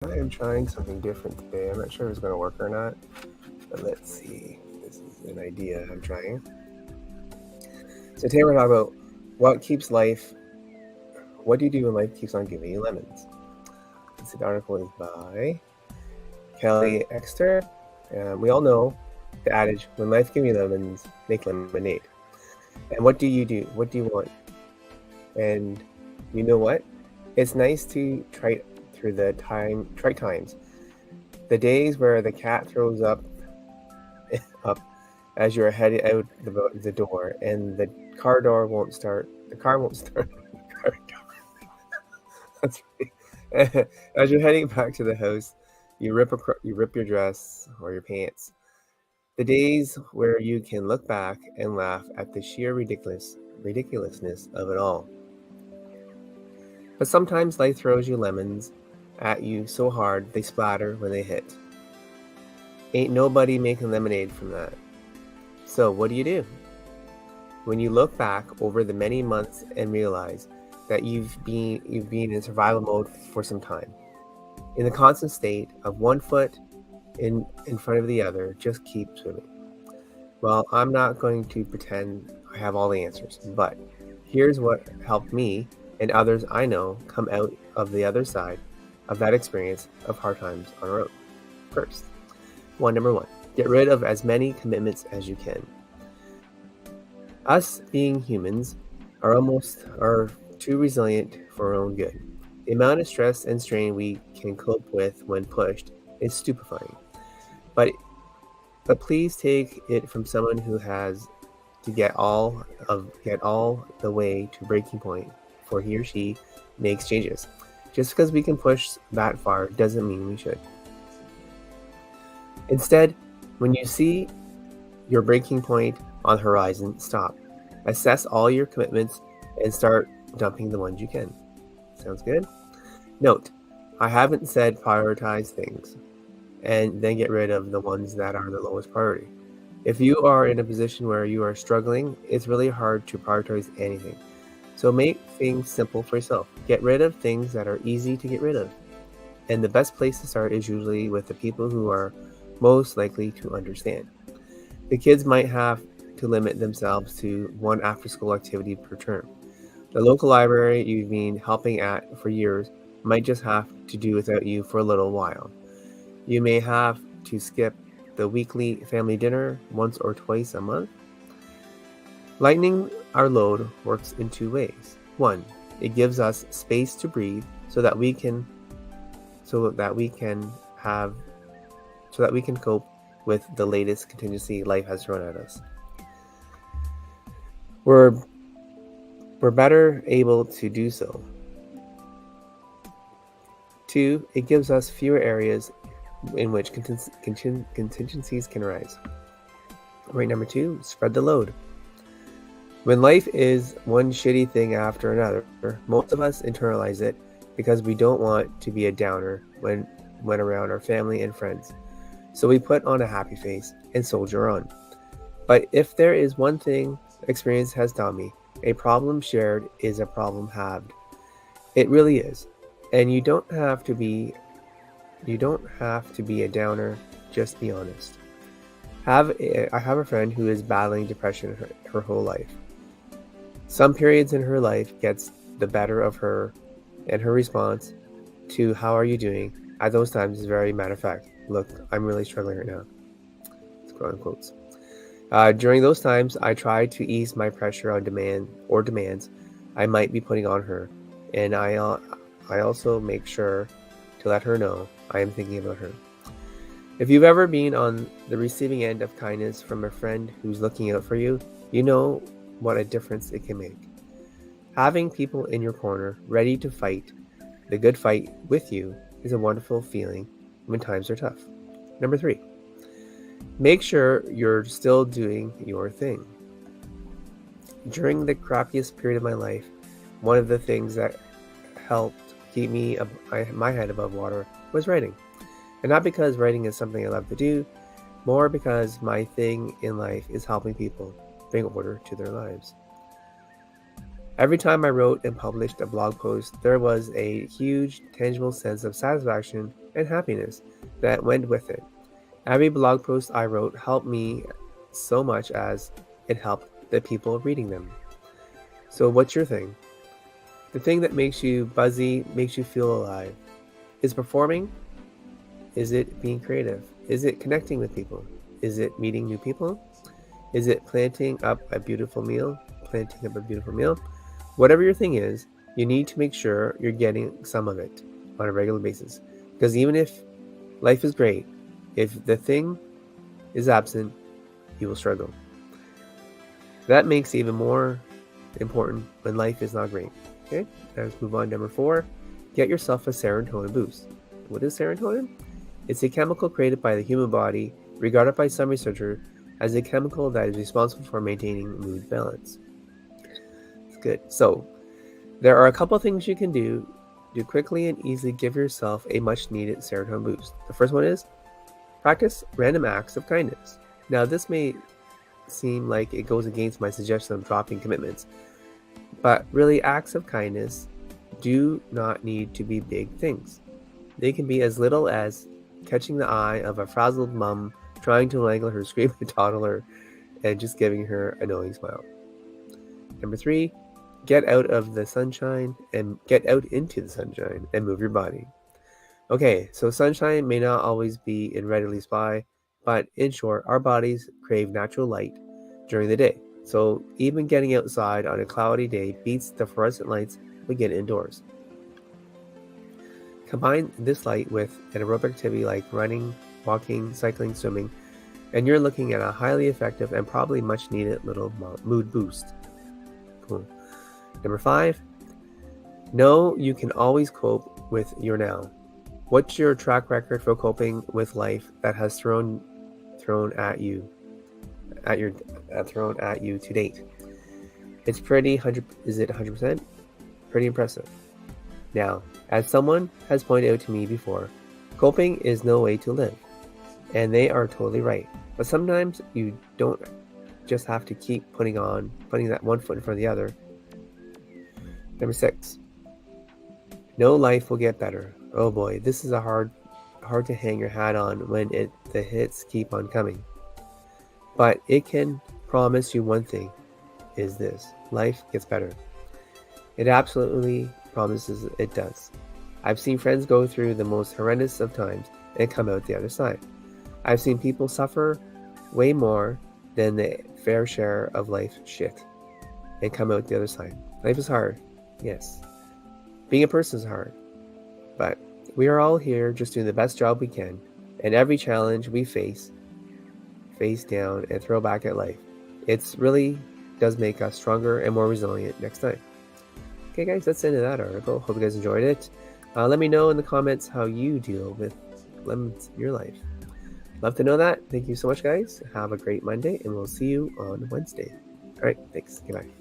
I am trying something different today. I'm not sure if it's going to work or not, but let's see. This is an idea I'm trying. So today we're talking about what keeps life. What do you do when life keeps on giving you lemons? The article is by Kelly Exter. We all know the adage: "When life gives you lemons, make lemonade." And what do you do? What do you want? And you know what? It's nice to try through the trite times. The days where the cat throws up as you're heading out the door, and the car door won't start. The car won't start. That's right. As you're heading back to the house, you rip your dress or your pants. The days where you can look back and laugh at the sheer ridiculousness of it all. But sometimes life throws you lemons at you so hard they splatter when they hit. Ain't nobody making lemonade from that. So what do? When you look back over the many months and realize that you've been in survival mode for some time, in the constant state of one foot in front of the other, just keep swimming. Well, I'm not going to pretend I have all the answers, but here's what helped me and others I know come out of the other side of that experience of hard times on our own. First, number one, get rid of as many commitments as you can. Us being humans are too resilient for our own good. The amount of stress and strain we can cope with when pushed is stupefying. But please take it from someone who has to get all the way to breaking point before he or she makes changes. Just because we can push that far doesn't mean we should. Instead, when you see your breaking point on the horizon, stop. Assess all your commitments and start dumping the ones you can. Sounds good? Note, I haven't said prioritize things and then get rid of the ones that are the lowest priority. If you are in a position where you are struggling, it's really hard to prioritize anything. So make things simple for yourself. Get rid of things that are easy to get rid of. And the best place to start is usually with the people who are most likely to understand. The kids might have to limit themselves to one after-school activity per term. The local library you've been helping at for years might just have to do without you for a little while. You may have to skip the weekly family dinner once or twice a month. Lightening our load works in two ways. One, it gives us space to breathe so that we can cope with the latest contingency life has thrown at us. We're better able to do so. Two, it gives us fewer areas in which contingencies can arise. Right, number two, spread the load. When life is one shitty thing after another, most of us internalize it because we don't want to be a downer when around our family and friends. So we put on a happy face and soldier on. But if there is one thing experience has taught me, a problem shared is a problem halved. It really is. And you don't have to be a downer, just be honest. I have a friend who is battling depression her whole life. Some periods in her life gets the better of her, and her response to "How are you doing?" at those times is very matter of fact. Look, I'm really struggling right now. It's quote unquotes. During those times, I try to ease my pressure on demands I might be putting on her, and I also make sure to let her know I am thinking about her. If you've ever been on the receiving end of kindness from a friend who's looking out for you, you know what a difference it can make. Having people in your corner ready to fight the good fight with you is a wonderful feeling when times are tough. Number three, make sure you're still doing your thing. During the crappiest period of my life, one of the things that helped keep my head above water was writing. And not because writing is something I love to do, more because my thing in life is helping people bring order to their lives. Every time I wrote and published a blog post, there was a huge, tangible sense of satisfaction and happiness that went with it. Every blog post I wrote helped me so much as it helped the people reading them. So what's your thing? The thing that makes you buzzy, makes you feel alive. Is performing? Is it being creative? Is it connecting with people? Is it meeting new people? Is it planting up a beautiful meal? Whatever your thing is, you need to make sure you're getting some of it on a regular basis. Because even if life is great, if the thing is absent, you will struggle. That makes it even more important when life is not great. Okay, let's move on. Number 4, get yourself a serotonin boost. What is serotonin? It's a chemical created by the human body, regarded by some researchers as a chemical that is responsible for maintaining mood balance. It's good. So, there are a couple things you can do to quickly and easily give yourself a much needed serotonin boost. The first one is practice random acts of kindness. Now, this may seem like it goes against my suggestion of dropping commitments, but really, acts of kindness do not need to be big things. They can be as little as catching the eye of a frazzled mom trying to wrangle her screaming toddler and just giving her a knowing smile. Number 3, get out into the sunshine and move your body. Okay, so sunshine may not always be in readily supply, but in short, our bodies crave natural light during the day. So even getting outside on a cloudy day beats the fluorescent lights we get indoors. Combine this light with an aerobic activity like running, walking, cycling, swimming, and you're looking at a highly effective and probably much needed little mood boost. Cool. Number 5, know you can always cope with your now. What's your track record for coping with life that has thrown at you to date? It's pretty is it 100%? Pretty impressive. Now, as someone has pointed out to me before, coping is no way to live, and they are totally right. But sometimes you don't just have to keep putting that one foot in front of the other. Number 6, know life will get better. Oh boy, this is a hard to hang your hat on when the hits keep on coming. But it can promise you one thing, is this: life gets better. It absolutely promises it does. I've seen friends go through the most horrendous of times and come out the other side. I've seen people suffer way more than the fair share of life shit and come out the other side. Life is hard, yes. Being a person is hard, but we are all here just doing the best job we can, and every challenge we face down and throw back at life, it's really does make us stronger and more resilient next time. Okay guys, that's the end of that article. Hope you guys enjoyed it. Let me know in the comments how you deal with lemons in your life. Love to know that. Thank you so much guys. Have a great Monday and we'll see you on Wednesday. Alright, thanks. Goodbye.